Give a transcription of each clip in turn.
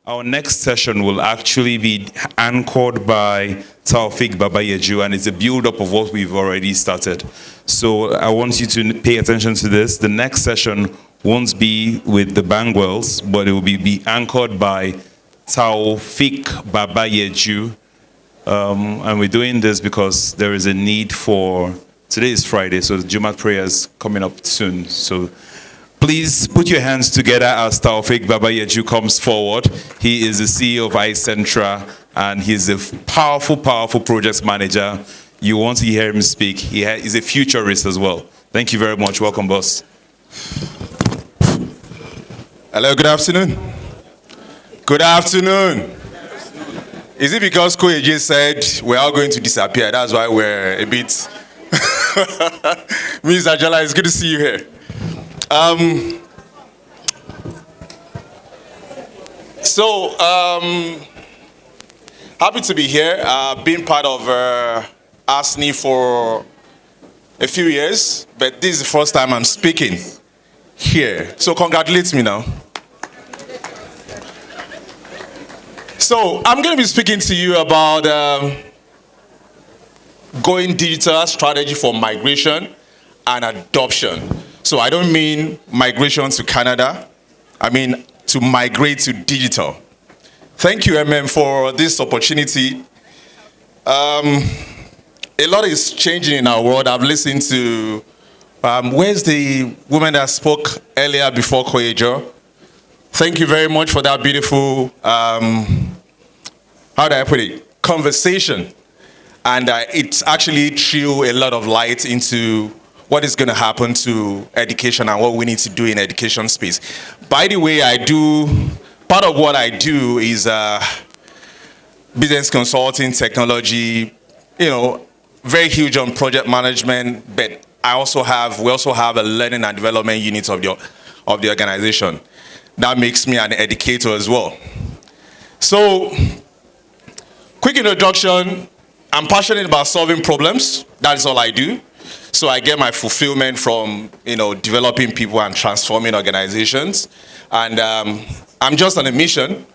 Our next session will actually be anchored by Taufik Babayeju, and it's a build-up of what we've already started. So I want you to pay attention to this. The next session won't be with the Bangwells, but it will be anchored by Taufik Babayeju. And we're doing this because there is a need for, today is Friday, so the Jumat prayer is coming up soon. So please put your hands together as Taufik Babayeju comes forward. He is the CEO of iCentra, and he's a powerful, powerful project manager. You want to hear him speak. He's a futurist as well. Thank you very much. Welcome, boss. Hello, good afternoon. Good afternoon. Is it because Koyeji said we're all going to disappear? That's why we're a bit... Ms. Ajala, it's good to see you here. Happy to be here. Been part of ASNI for a few years, but this is the first time I'm speaking here. So congratulate me now. So I'm going to be speaking to you about going digital strategy for migration and adoption. So I don't mean migration to Canada. I mean to migrate to digital. Thank you, for this opportunity. A lot is changing in our world. I've listened to, where's the woman that spoke earlier before Koyejo? Thank you very much for that beautiful, how do I put it, conversation. And it's actually threw a lot of light into what is going to happen to education and what we need to do in education space. By the way, part of what I do is business consulting, technology, very huge on project management, but we also have a learning and development unit of the organization. That makes me an educator as well. So, quick introduction, I'm passionate about solving problems. That is all I do. So I get my fulfillment from, developing people and transforming organizations. And I'm just on a mission,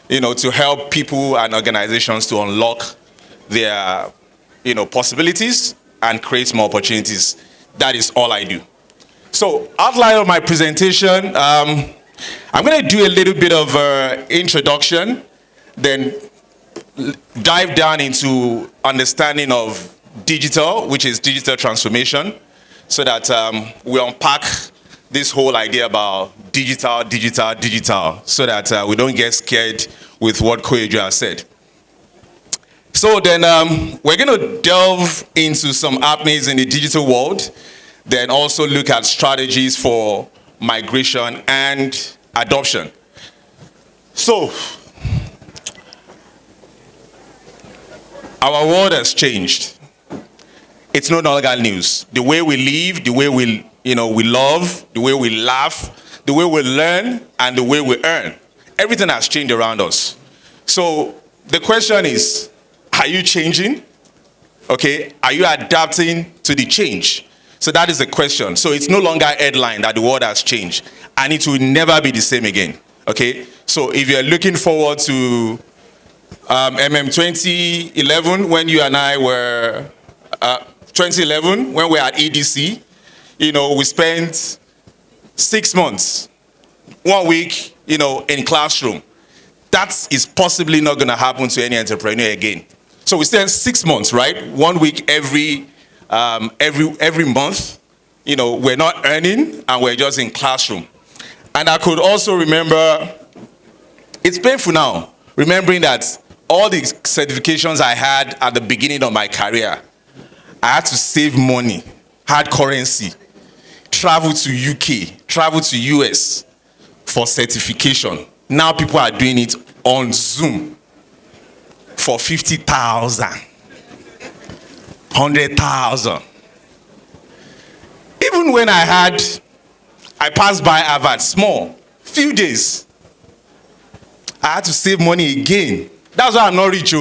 to help people and organizations to unlock their, possibilities and create more opportunities. That is all I do. So outline of my presentation, I'm going to do a little bit of introduction, then dive down into understanding of digital, which is digital transformation, so that we unpack this whole idea about digital, so that we don't get scared with what Koyejo has said. So then we're going to delve into some happenings in the digital world, then also look at strategies for migration and adoption. So, our world has changed. It's no longer news. The way we live, the way we love, the way we laugh, the way we learn, and the way we earn. Everything has changed around us. So the question is, are you changing? Okay, are you adapting to the change? So that is the question. So it's no longer a headline that the world has changed, and it will never be the same again. Okay, so if you're looking forward to 2011, when you and I were 2011, when we were at EDC, we spent 6 months, 1 week, in classroom. That is possibly not going to happen to any entrepreneur again. So we spent 6 months, right? 1 week every month. We're not earning and we're just in classroom. And I could also remember, it's painful now, remembering that all the certifications I had at the beginning of my career, I had to save money, hard currency, travel to UK, travel to US for certification. Now people are doing it on Zoom for 50,000, 100,000. Even when I passed by Harvard, small, few days, I had to save money again. That's why I'm not rich,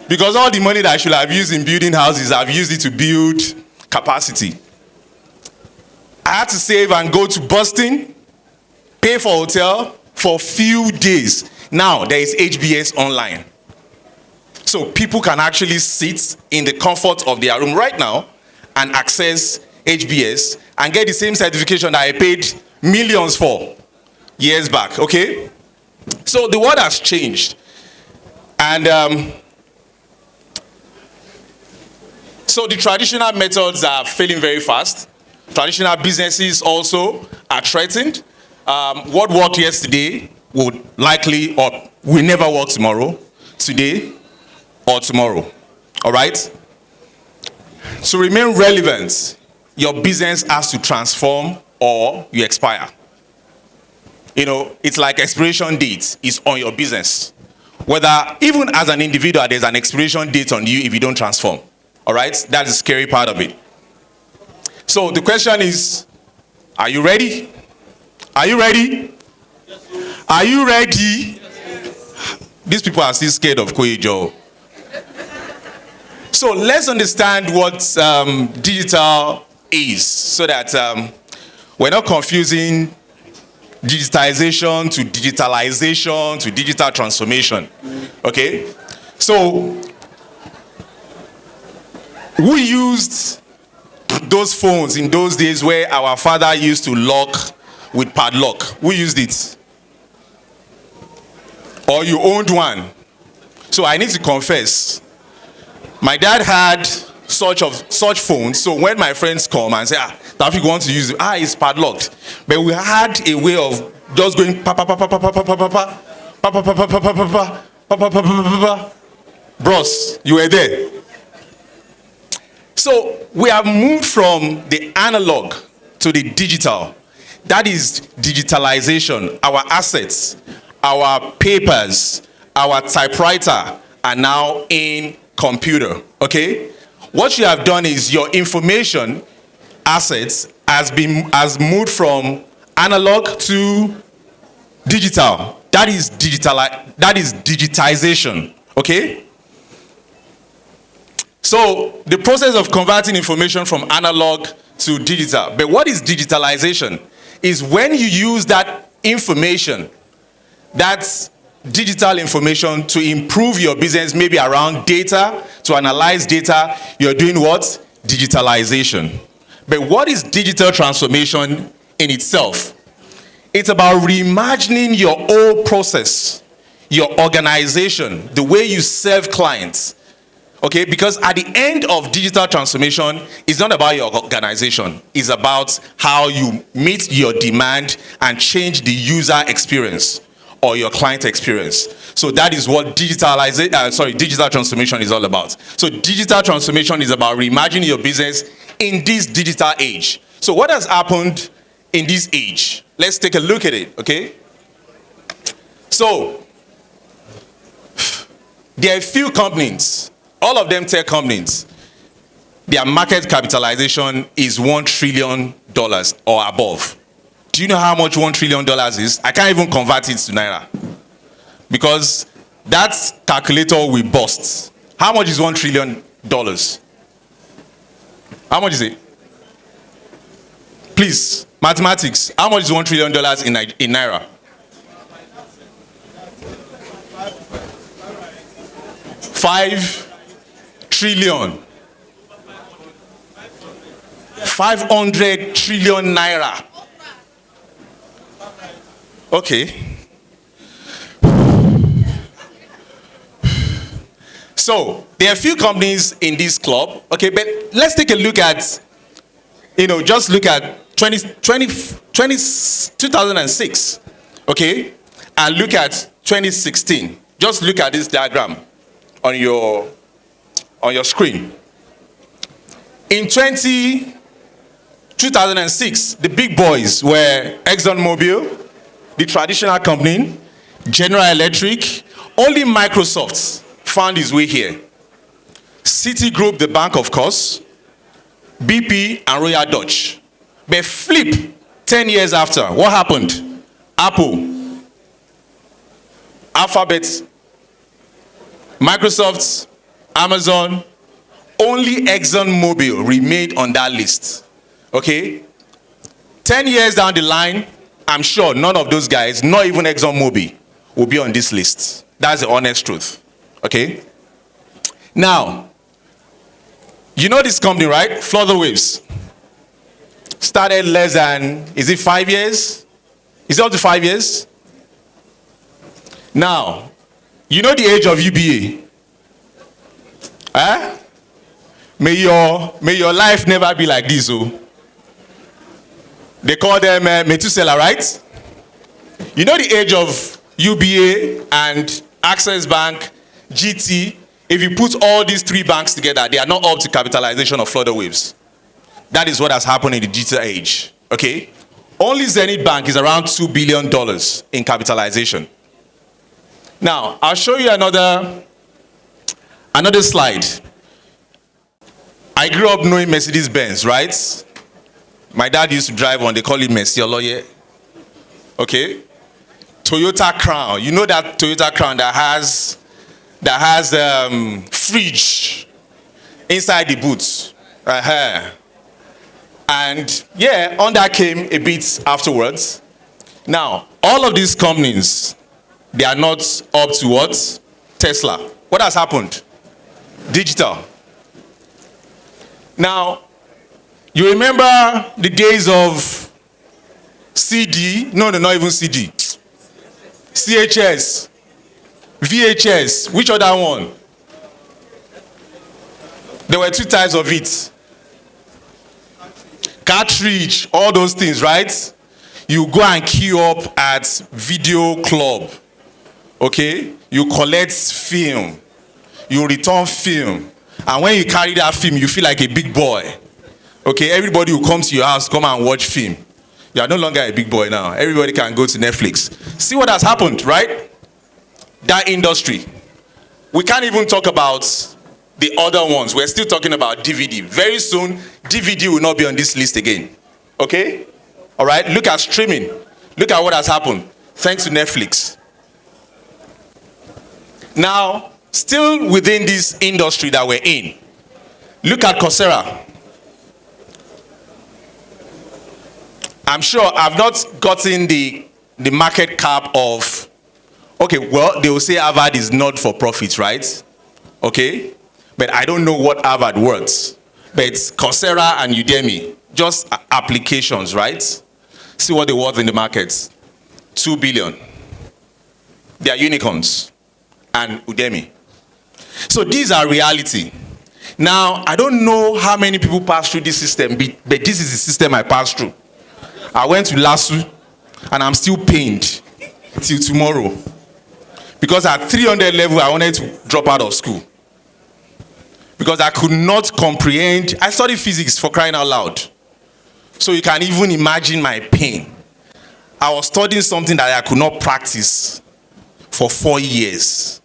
because all the money that I should have used in building houses, I've used it to build capacity. I had to save and go to Boston, pay for hotel for a few days. Now there is HBS online. So people can actually sit in the comfort of their room right now and access HBS and get the same certification that I paid millions for years back, okay? So the world has changed. And so the traditional methods are failing very fast. Traditional businesses also are threatened. What worked yesterday would likely or will never work tomorrow, today, or tomorrow. All right? To remain relevant, your business has to transform or you expire. You know, it's like expiration date is on your business. Whether, even as an individual, there's an expiration date on you if you don't transform. All right? That's the scary part of it. So the question is, are you ready? Are you ready? Yes, are you ready? Yes, these people are still scared of Koyejo. So let's understand what digital is so that we're not confusing digitization to digitalization to digital transformation. Okay? So we used those phones in those days where our father used to lock with padlock. Who used it? Or you owned one. So I need to confess, my dad had such phones. So when my friends come and say, Tafik wants to use it, it's padlocked. But we had a way of just going pa pa pa pa pa pa pa pa pa pa pa pa pa pa pa pa pa pa pa. Bros, you were there. So we have moved from the analog to the digital. That is digitalization. Our assets, our papers, our typewriter are now in computer. Okay? What you have done is your information assets has moved from analog to digital. That is digitization. Okay? So the process of converting information from analog to digital. But what is digitalization? Is when you use that information, that's digital information, to improve your business, maybe around data, to analyze data, you're doing what? Digitalization. But what is digital transformation in itself? It's about reimagining your whole process, your organization, the way you serve clients. Okay, because at the end of digital transformation, it's not about your organization. It's about how you meet your demand and change the user experience or your client experience. So that is what digital transformation is all about. So digital transformation is about reimagining your business in this digital age. So what has happened in this age? Let's take a look at it, okay? So there are a few companies, all of them tech companies, their market capitalization is $1 trillion or above. Do you know how much $1 trillion is? I can't even convert it to Naira. Because that calculator will bust. How much is $1 trillion? How much is it? Please, mathematics. How much is $1 trillion in Naira? 5 trillion. 500 trillion Naira. Okay. So, there are a few companies in this club, okay, but let's take a look at, just look at 2006, okay, and look at 2016. Just look at this diagram on your screen. In 2006, the big boys were ExxonMobil, the traditional company, General Electric. Only Microsoft found his way here. Citigroup, the bank, of course, BP, and Royal Dutch. But flip 10 years after, what happened? Apple, Alphabet, Microsoft, Amazon. Only ExxonMobil remained on that list. Okay? 10 years down the line, I'm sure none of those guys, not even ExxonMobil, will be on this list. That's the honest truth. Okay? Now, you know this company, right? Flutter Waves. Started less than, is it 5 years? Is it up to 5 years? Now, you know the age of UBA? Eh? May your life never be like this, oh. They call them Methuselah, right? You know the age of UBA and Access Bank, GT. If you put all these three banks together, they are not up to capitalization of Flutter Waves. That is what has happened in the digital age. Okay? Only Zenith Bank is around $2 billion in capitalization. Now, I'll show you another slide. I grew up knowing Mercedes-Benz, right? My dad used to drive one, they call it Mercedes. Okay? Toyota Crown. You know that Toyota Crown that has fridge inside the boot. And yeah, Honda came a bit afterwards. Now, all of these companies, they are not up to what? Tesla. What has happened? Digital. Now, you remember the days of CD? No, not even CD. CHS, VHS, which other one? There were two types of it. Cartridge, all those things, right? You go and queue up at video club. Okay? You collect film. You return film. And when you carry that film, you feel like a big boy. Okay? Everybody who comes to your house, come and watch film. You are no longer a big boy now. Everybody can go to Netflix. See what has happened, right? That industry. We can't even talk about the other ones. We're still talking about DVD. Very soon, DVD will not be on this list again. Okay? All right? Look at streaming. Look at what has happened. Thanks to Netflix. Now, still within this industry that we're in, look at Coursera. I'm sure I've not gotten the market cap of, okay, well, they will say Harvard is not for profit, right? Okay? But I don't know what Harvard works. But it's Coursera and Udemy, just applications, right? See what they worth in the markets. 2 billion. They are unicorns. And Udemy. So these are reality. Now, I don't know how many people pass through this system, but this is the system I passed through. I went to LASU, and I'm still pained till tomorrow. Because at 300 level, I wanted to drop out of school. Because I could not comprehend. I studied physics, for crying out loud. So you can even imagine my pain. I was studying something that I could not practice for 4 years.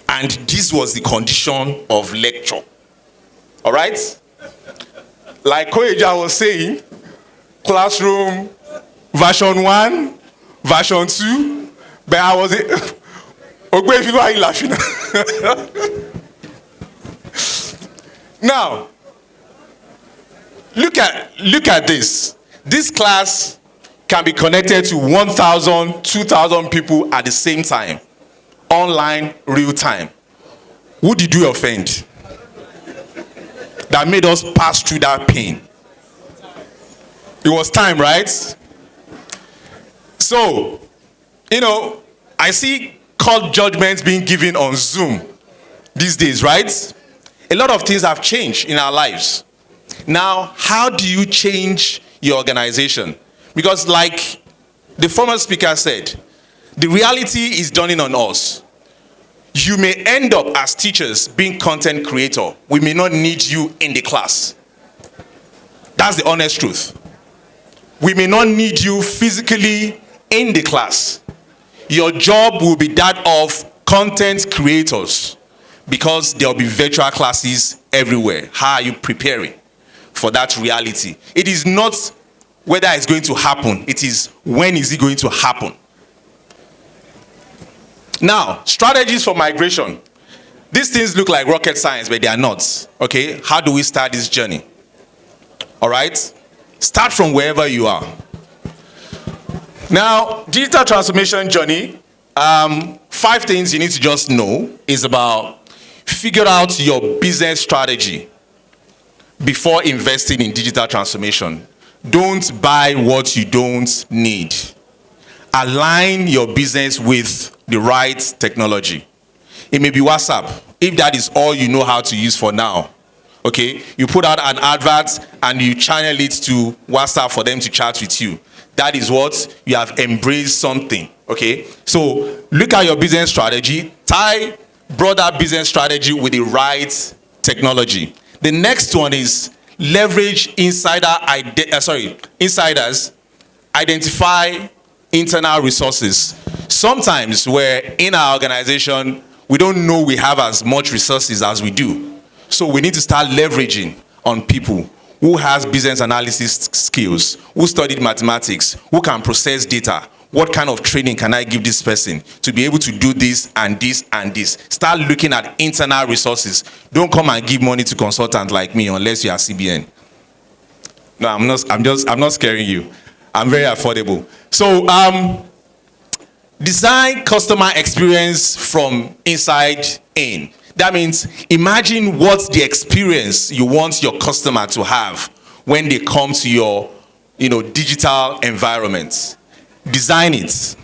And this was the condition of lecture. All right? Like Koyeja was saying, classroom version 1, version 2, but I was Ogbe, if you go, are you laughing? Now, look at this. This class can be connected to 1,000, 2,000 people at the same time. Online, real time. Who did we offend? That made us pass through that pain. It was time, right? So, I see court judgments being given on Zoom these days, right? A lot of things have changed in our lives. Now, how do you change your organization? Because like the former speaker said, the reality is dawning on us. You may end up as teachers being content creator. We may not need you in the class. That's the honest truth. We may not need you physically in the class. Your job will be that of content creators because there will be virtual classes everywhere. How are you preparing for that reality? It is not whether it's going to happen. It is when is it going to happen. Now, strategies for migration. These things look like rocket science, but they are not. Okay, how do we start this journey? All right, start from wherever you are. Now, digital transformation journey, 5 things you need to just know is about figure out your business strategy before investing in digital transformation. Don't buy what you don't need. Align your business with the right technology. It may be WhatsApp, if that is all you know how to use for now. Okay, you put out an advert and you channel it to WhatsApp for them to chat with you. That is what you have embraced something. Okay, so look at your business strategy, tie broader business strategy with the right technology. The next one is leverage insiders, identify internal resources. Sometimes where in our organization, we don't know we have as much resources as we do. So we need to start leveraging on people who has business analysis skills, who studied mathematics, who can process data. What kind of training can I give this person to be able to do this and this and this? Start looking at internal resources. Don't come and give money to consultants like me unless you are CBN. No, I'm not scaring you. I'm very affordable. So design customer experience from inside in. That means imagine what the experience you want your customer to have when they come to your digital environment. Design it.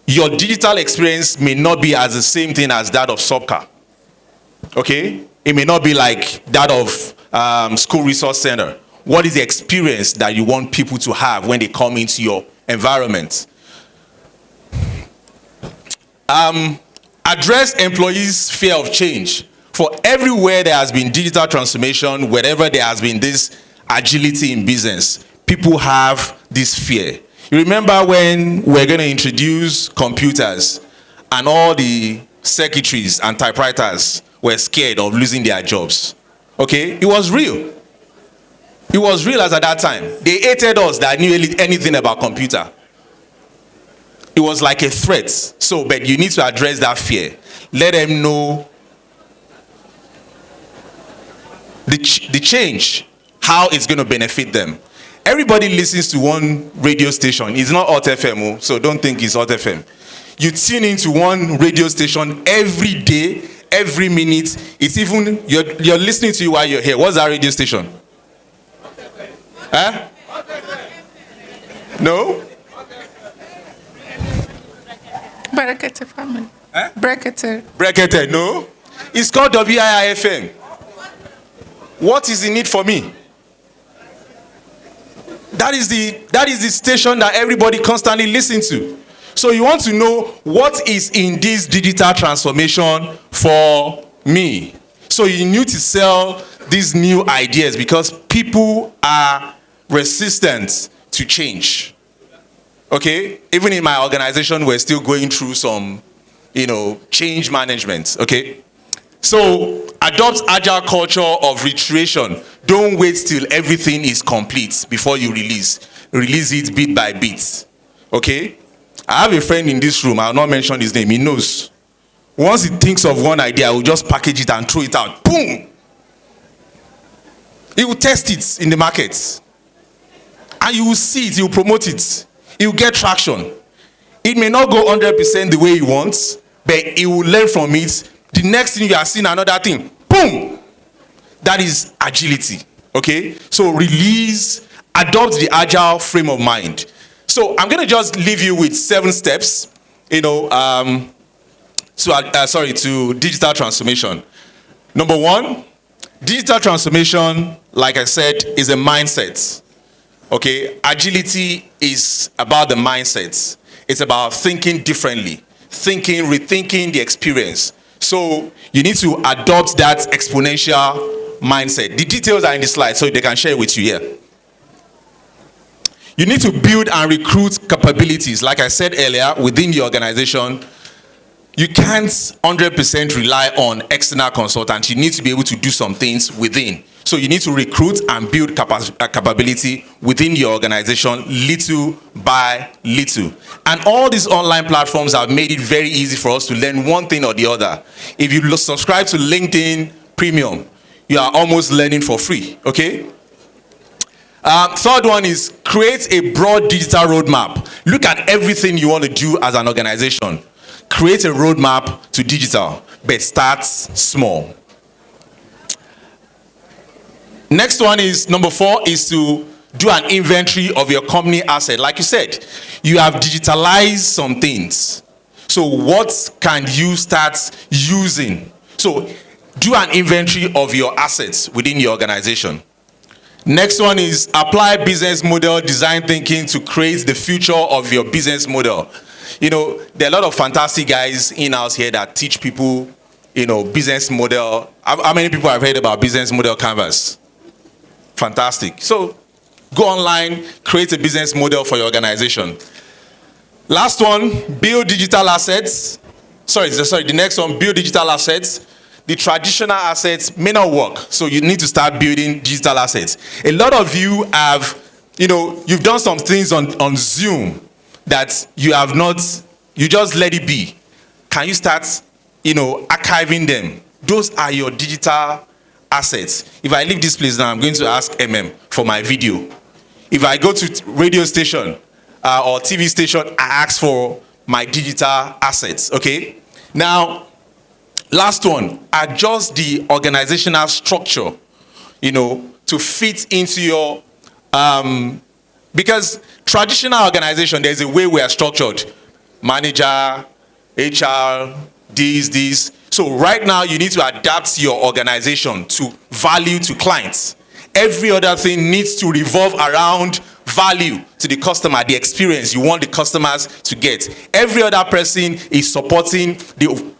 Your digital experience may not be as the same thing as that of soccer. Okay? It may not be like that of school resource center. What is the experience that you want people to have when they come into your environment? Address employees' fear of change. For everywhere there has been digital transformation, wherever there has been this agility in business, people have this fear. You remember when we're going to introduce computers and all the secretaries and typewriters were scared of losing their jobs? Okay, it was real. It was real as at that time. They hated us that knew anything about computer. It was like a threat. So, but you need to address that fear. Let them know the change, how it's going to benefit them. Everybody listens to one radio station. It's not Hot FM, so don't think it's Hot FM. You tune into one radio station every day, every minute. It's even, you're listening to you while you're here. What's that radio station? Huh? No? Brekete family. Huh? Brekete, no? It's called WIIFM. What is the need for me? That is the station that everybody constantly listens to. So you want to know what is in this digital transformation for me. So you need to sell these new ideas because people are resistant to change. Okay? Even in my organization, we're still going through some, change management. Okay? So adopt agile culture of reiteration. Don't wait till everything is complete before you release. Release it bit by bit. Okay? I have a friend in this room. I'll not mention his name. He knows. Once he thinks of one idea, I will just package it and throw it out. Boom! He will test it in the market. And you will see it. He will promote it. He will get traction. It may not go 100% the way he wants, but he will learn from it. The next thing you are seeing another thing. Boom! That is agility. Okay? So release, adopt the agile frame of mind. So I'm going to just leave you with 7 steps, to digital transformation. Number 1, digital transformation, like I said, is a mindset. Okay? Agility is about the mindset. It's about thinking differently, rethinking the experience. So you need to adopt that exponential mindset. The details are in the slide, so they can share it with you here. You need to build and recruit capabilities. Like I said earlier, within the organization, you can't 100% rely on external consultants. You need to be able to do some things within. So you need to recruit and build capability within your organization, little by little. And all these online platforms have made it very easy for us to learn one thing or the other. If you subscribe to LinkedIn Premium, you are almost learning for free, okay? Third one is create a broad digital roadmap. Look at everything you want to do as an organization. Create a roadmap to digital, but start small. Next one is, number 4, is to do an inventory of your company asset. Like you said, you have digitalized some things. So what can you start using? So do an inventory of your assets within your organization. Next one is apply business model design thinking to create the future of your business model. You know, there are a lot of fantastic guys in-house here that teach people, you know, business model. How many people have heard about business model canvas? Fantastic. So go online, create a business model for your organization. Last one, build digital assets. The next one, build digital assets. The traditional assets may not work, so you need to start building digital assets. A lot of you have, you know, you've done some things on Zoom that you have not, you just let it be. Can you start, you know, archiving them? Those are your digital assets. If I leave this place now, I'm going to ask for my video. If I go to radio station or TV station, I ask for my digital assets, okay? Now, last one, adjust the organizational structure, you know, to fit into your, because traditional organization, there's a way we are structured. Manager, HR, this. So right now, you need to adapt your organization to value to clients. Every other thing needs to revolve around value to the customer, the experience you want the customers to get. Every other person is supporting the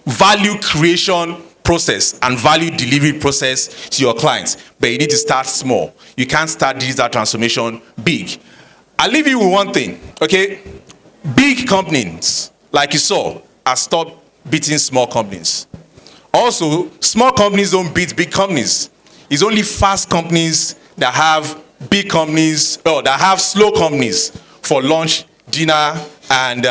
value creation process and value delivery process to your clients. But you need to start small. You can't start digital transformation big. I'll leave you with one thing, okay? Big companies, like you saw, are stopped beating small companies. Also, small companies don't beat big companies. It's only fast companies that have big companies, or that have slow companies for lunch, dinner, and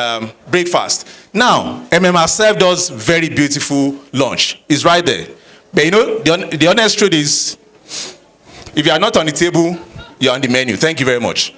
breakfast. Now, MMRSF does very beautiful lunch. It's right there. But you know, the honest truth is, if you are not on the table, you're on the menu. Thank you very much.